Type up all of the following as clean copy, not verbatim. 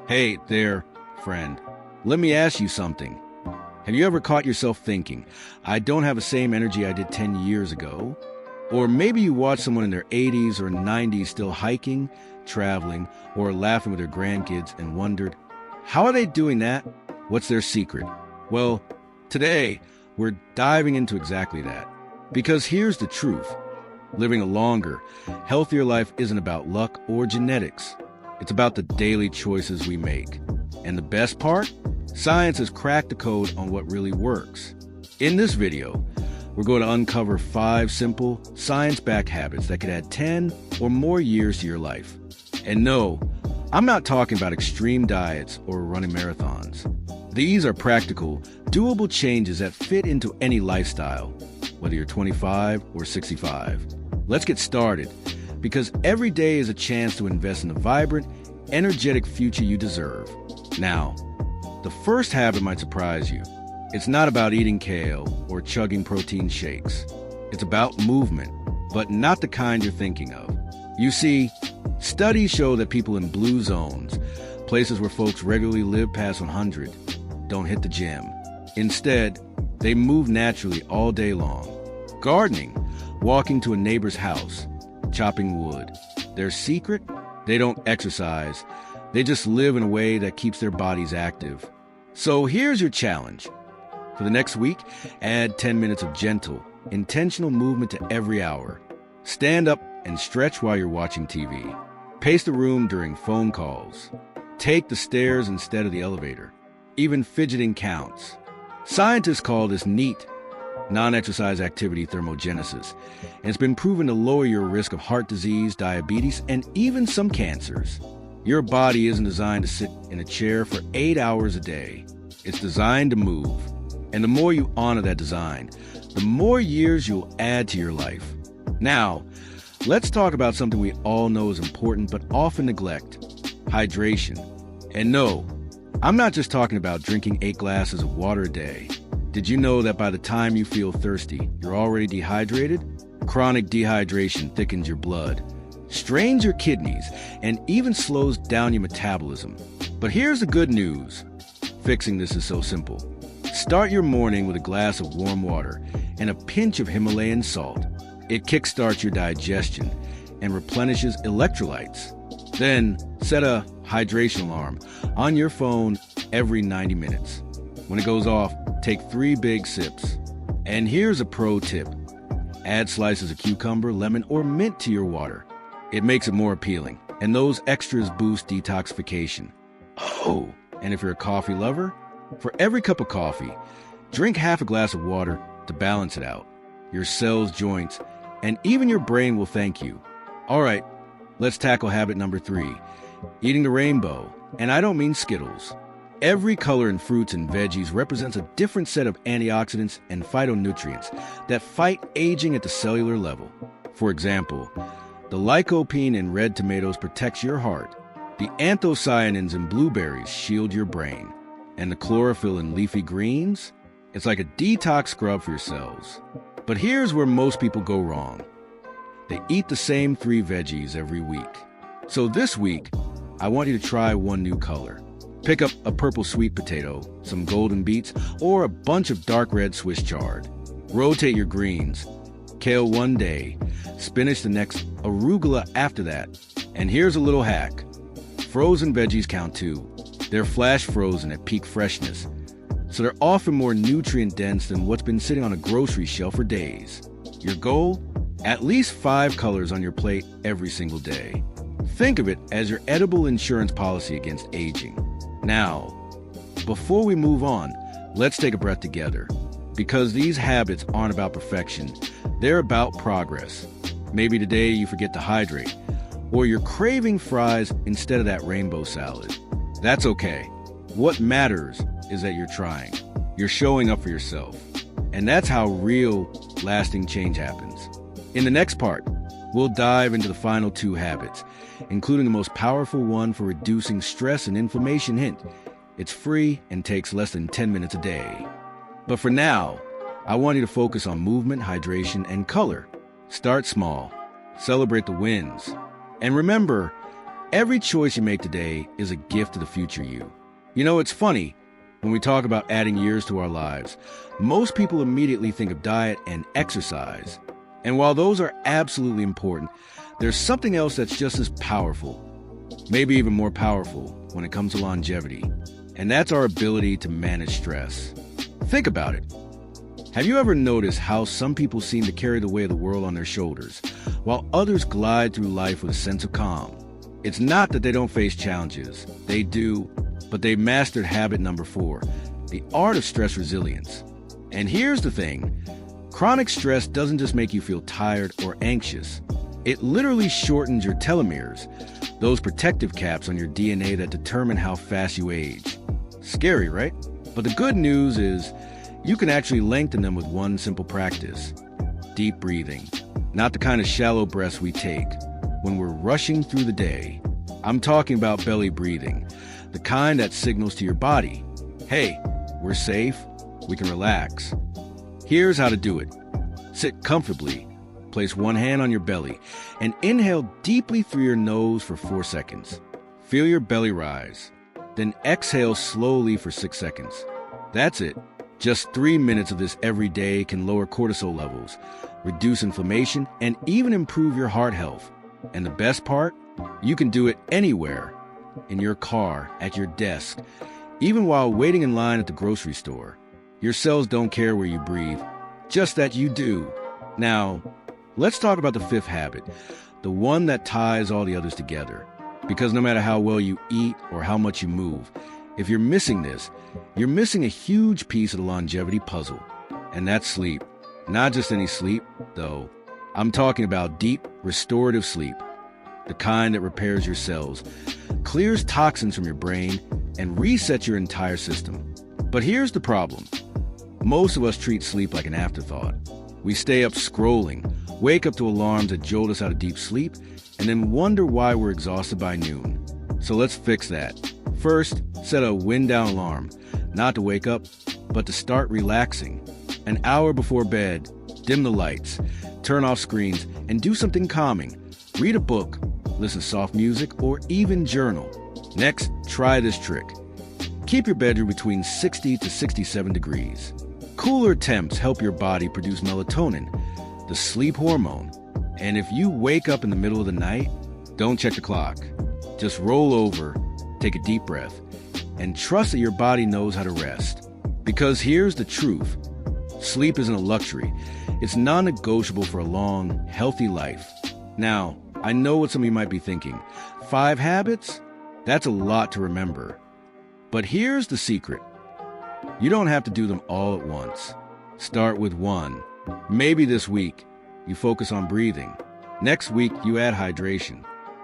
Hey there, friend. Let me ask you something. Have you ever caught yourself thinking, I don't have the same energy I did 10 years ago? Or maybe you watch someone in their 80s or 90s still hiking, traveling, or laughing with their grandkids and wondered, how are they doing that? What's their secret? Well, today, we're diving into exactly that. Because here's the truth. Living a longer, healthier life isn't about luck or genetics. It's about the daily choices we make. And the best part? Science has cracked the code on what really works. In this video, we're going to uncover 5 simple, science-backed habits that could add 10 or more years to your life. And no, I'm not talking about extreme diets or running marathons. These are practical, doable changes that fit into any lifestyle, whether you're 25 or 65. Let's get started, because every day is a chance to invest in the vibrant, energetic future you deserve. Now, the first habit might surprise you. It's not about eating kale or chugging protein shakes. It's about movement, but not the kind you're thinking of. You see, studies show that people in blue zones, places where folks regularly live past 100, don't hit the gym. Instead, they move naturally all day long. Gardening, walking to a neighbor's house, chopping wood. Their secret? They don't exercise. They just live in a way that keeps their bodies active. So here's your challenge. For the next week, add 10 minutes of gentle, intentional movement to every hour. Stand up and stretch while you're watching TV. Pace the room during phone calls. Take the stairs instead of the elevator. Even fidgeting counts. Scientists call this NEAT, non-exercise activity thermogenesis, and it's been proven to lower your risk of heart disease, diabetes, and even some cancers. Your body isn't designed to sit in a chair for 8 hours a day. It's designed to move. And the more you honor that design, the more years you'll add to your life. Now, let's talk about something we all know is important but often neglect: hydration. And no, I'm not just talking about drinking 8 glasses of water a day. Did you know that by the time you feel thirsty, you're already dehydrated? Chronic dehydration thickens your blood, strains your kidneys, and even slows down your metabolism. But here's the good news. Fixing this is so simple. Start your morning with a glass of warm water and a pinch of Himalayan salt. It kickstarts your digestion and replenishes electrolytes. Then set a hydration alarm on your phone every 90 minutes. When it goes off, take 3 big sips. And here's a pro tip. Add slices of cucumber, lemon, or mint to your water. It makes it more appealing, and those extras boost detoxification. Oh, and if you're a coffee lover, for every cup of coffee, drink half a glass of water to balance it out. Your cells, joints, and even your brain will thank you. All right, let's tackle habit number 3, eating the rainbow. And I don't mean Skittles. Every color in fruits and veggies represents a different set of antioxidants and phytonutrients that fight aging at the cellular level. For example, the lycopene in red tomatoes protects your heart. The anthocyanins in blueberries shield your brain. And the chlorophyll in leafy greens? It's like a detox scrub for your cells. But here's where most people go wrong. They eat the same 3 veggies every week. So this week, I want you to try one new color. Pick up a purple sweet potato, some golden beets, or a bunch of dark red Swiss chard. Rotate your greens. Kale one day, spinach the next, arugula after that. And here's a little hack. Frozen veggies count too. They're flash frozen at peak freshness, so they're often more nutrient dense than what's been sitting on a grocery shelf for days. Your goal? At least 5 colors on your plate every single day. Think of it as your edible insurance policy against aging. Now, before we move on, let's take a breath together. Because these habits aren't about perfection, they're about progress. Maybe today you forget to hydrate, or you're craving fries instead of that rainbow salad. That's okay. What matters is that you're trying. You're showing up for yourself. And that's how real, lasting change happens. In the next part, we'll dive into the final 2 habits, including the most powerful one for reducing stress and inflammation. Hint, it's free and takes less than 10 minutes a day. But for now, I want you to focus on movement, hydration, and color. Start small. Celebrate the wins. And remember, Every choice you make today is a gift to the future you. You know, it's funny, when we talk about adding years to our lives, most people immediately think of diet and exercise. And while those are absolutely important, there's something else that's just as powerful, maybe even more powerful, when it comes to longevity. And that's our ability to manage stress. Think about it. Have you ever noticed how some people seem to carry the weight of the world on their shoulders, while others glide through life with a sense of calm? It's not that they don't face challenges. They do, but they mastered habit number 4, the art of stress resilience. And here's the thing. Chronic stress doesn't just make you feel tired or anxious. It literally shortens your telomeres, those protective caps on your DNA that determine how fast you age. Scary, right? But the good news is you can actually lengthen them with one simple practice. Deep breathing. Not the kind of shallow breaths we take when we're rushing through the day. I'm talking about belly breathing, the kind that signals to your body, hey, we're safe, we can relax. Here's how to do it. Sit comfortably, place one hand on your belly, and inhale deeply through your nose for 4 seconds. Feel your belly rise. Then exhale slowly for 6 seconds. That's it. Just 3 minutes of this every day can lower cortisol levels, reduce inflammation, and even improve your heart health. And the best part? You can do it anywhere. In your car, at your desk, even while waiting in line at the grocery store. Your cells don't care where you breathe, just that you do. Now, let's talk about the 5th habit, the one that ties all the others together. Because no matter how well you eat or how much you move, if you're missing this, you're missing a huge piece of the longevity puzzle. And that's sleep. Not just any sleep, though. I'm talking about deep, restorative sleep. The kind that repairs your cells, clears toxins from your brain, and resets your entire system. But here's the problem. Most of us treat sleep like an afterthought. We stay up scrolling, wake up to alarms that jolt us out of deep sleep, and then wonder why we're exhausted by noon. So let's fix that. First, set a wind-down alarm, not to wake up, but to start relaxing. An hour before bed, dim the lights, turn off screens, and do something calming. Read a book, listen to soft music, or even journal. Next, try this trick. Keep your bedroom between 60 to 67 degrees. Cooler temps help your body produce melatonin, the sleep hormone. And if you wake up in the middle of the night, don't check the clock. Just roll over, take a deep breath, and trust that your body knows how to rest. Because here's the truth. Sleep isn't a luxury. It's non-negotiable for a long, healthy life. Now, I know what some of you might be thinking. 5 habits? That's a lot to remember. But here's the secret. You don't have to do them all at once. Start with 1. Maybe this week, you focus on breathing. Next week, you add hydration.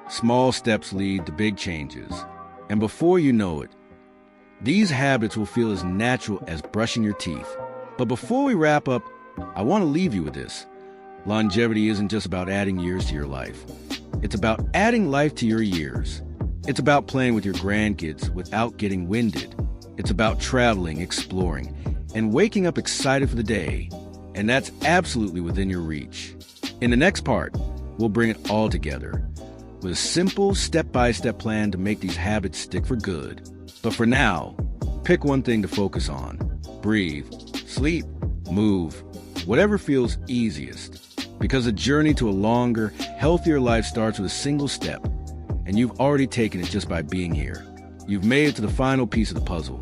Small steps lead to big changes. And before you know it, these habits will feel as natural as brushing your teeth. But before we wrap up, I want to leave you with this. Longevity isn't just about adding years to your life. It's about adding life to your years. It's about playing with your grandkids without getting winded. It's about traveling, exploring, and waking up excited for the day. And that's absolutely within your reach. In the next part, we'll bring it all together with a simple step-by-step plan to make these habits stick for good. But for now, pick one thing to focus on. Breathe, sleep, move, whatever feels easiest. Because the journey to a longer, healthier life starts with a single step, and you've already taken it just by being here. You've made it to the final piece of the puzzle.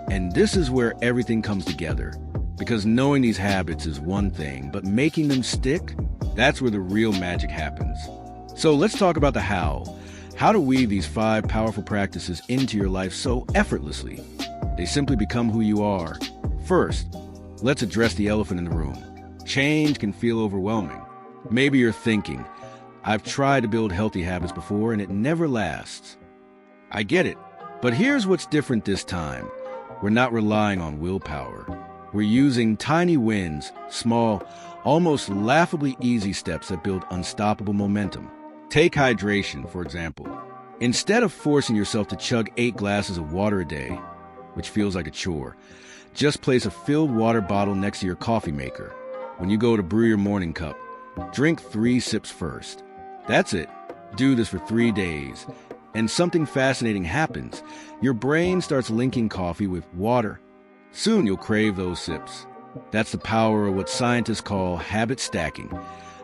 And this is where everything comes together. Because knowing these habits is one thing, but making them stick, that's where the real magic happens. So let's talk about the how. How to weave these 5 powerful practices into your life so effortlessly. They simply become who you are. First, let's address the elephant in the room. Change can feel overwhelming. Maybe you're thinking, I've tried to build healthy habits before and it never lasts. I get it. But here's what's different this time. We're not relying on willpower. We're using tiny wins, small, almost laughably easy steps that build unstoppable momentum. Take hydration, for example. Instead of forcing yourself to chug 8 glasses of water a day, which feels like a chore, just place a filled water bottle next to your coffee maker. When you go to brew your morning cup, drink 3 sips first. That's it. Do this for 3 days. And something fascinating happens. Your brain starts linking coffee with water. Soon you'll crave those sips. That's the power of what scientists call habit stacking,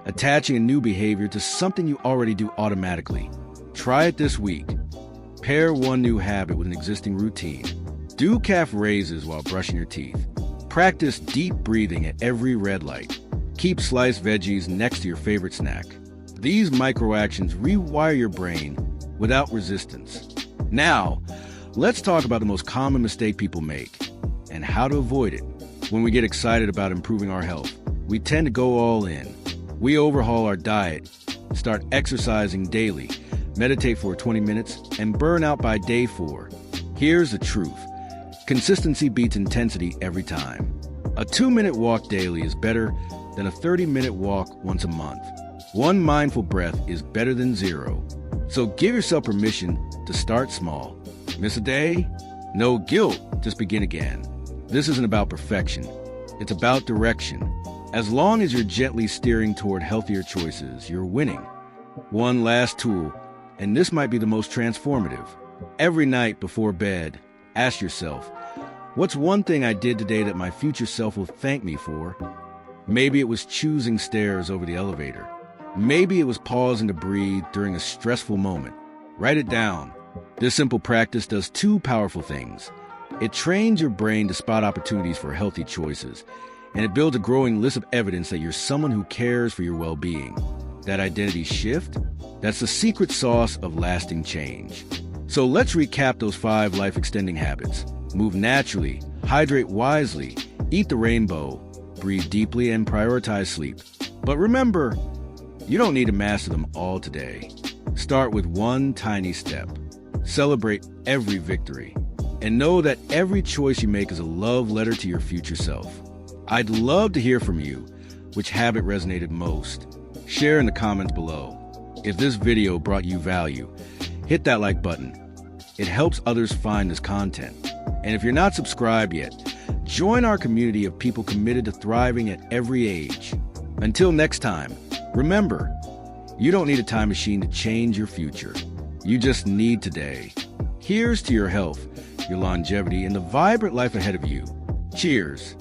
attaching a new behavior to something you already do automatically. Try it this week. Pair one new habit with an existing routine. Do calf raises while brushing your teeth. Practice deep breathing at every red light. Keep sliced veggies next to your favorite snack. These micro actions rewire your brain without resistance. Now, let's talk about the most common mistake people make and how to avoid it. When we get excited about improving our health, we tend to go all in. We overhaul our diet, start exercising daily, meditate for 20 minutes, and burn out by day 4. Here's the truth. Consistency beats intensity every time. A 2-minute walk daily is better than a 30-minute walk once a month. One mindful breath is better than 0. So give yourself permission to start small. Miss a day? No guilt, just begin again. This isn't about perfection. It's about direction. As long as you're gently steering toward healthier choices, you're winning. One last tool, and this might be the most transformative. Every night before bed, ask yourself, what's one thing I did today that my future self will thank me for? Maybe it was choosing stairs over the elevator. Maybe it was pausing to breathe during a stressful moment. Write it down. This simple practice does 2 powerful things. It trains your brain to spot opportunities for healthy choices, and it builds a growing list of evidence that you're someone who cares for your well-being. That identity shift, that's the secret sauce of lasting change. So let's recap those 5 life-extending habits. Move naturally, hydrate wisely, eat the rainbow, breathe deeply, and prioritize sleep. But remember, you don't need to master them all today. Start with one tiny step. Celebrate every victory. And know that every choice you make is a love letter to your future self. I'd love to hear from you. Which habit resonated most? Share in the comments below. If this video brought you value, hit that like button. It helps others find this content. And if you're not subscribed yet, join our community of people committed to thriving at every age. Until next time, remember, you don't need a time machine to change your future. You just need today. Here's to your health, your longevity, and the vibrant life ahead of you. Cheers.